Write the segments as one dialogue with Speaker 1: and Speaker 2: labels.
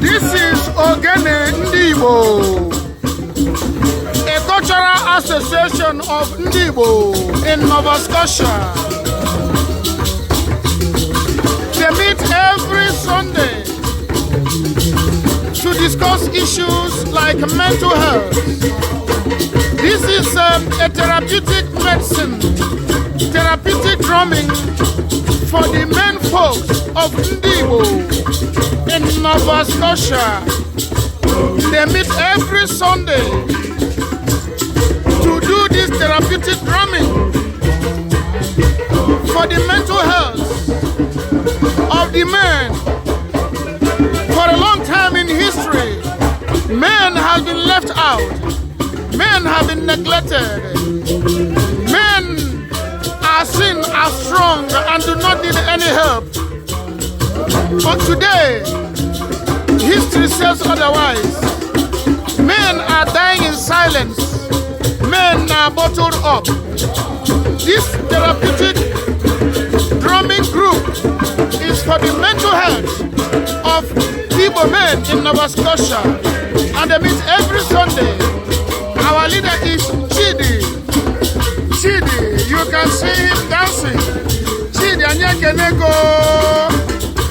Speaker 1: This is Ogene Ndi Igbo, a cultural association of Ndi Igbo in Nova Scotia. They meet every Sunday to discuss issues like mental health. This is a therapeutic medicine, therapeutic drumming for the men folks of Ndi Igbo in Nova Scotia. They meet every Sunday to do this therapeutic drumming for the mental health of the men. For a long time in history, men have been left out. Men have been neglected. Men are seen as strong and do not need any help. But today, history says otherwise. Men are dying in silence. Men are bottled up. This therapeutic drumming group is for the mental health of Igbo men in Nova Scotia, and they meet every Sunday. Our leader is Chidi. Chidi, you can see him dancing. Chidi Anyakenego,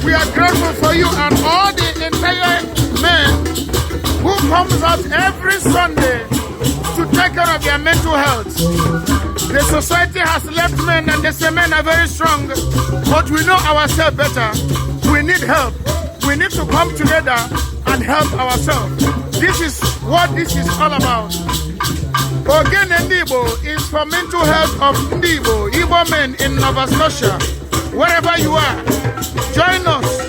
Speaker 1: we are grateful for you and all the entire men who comes out every Sunday to take care of their mental health. The society has left men and they say men are very strong, but we know ourselves better. We need help. We need to come together and help ourselves. This is what this is all about. Ogene Ndi Igbo is for mental health of Ndi Igbo, Igbo men in Nova Scotia. Wherever you are, join us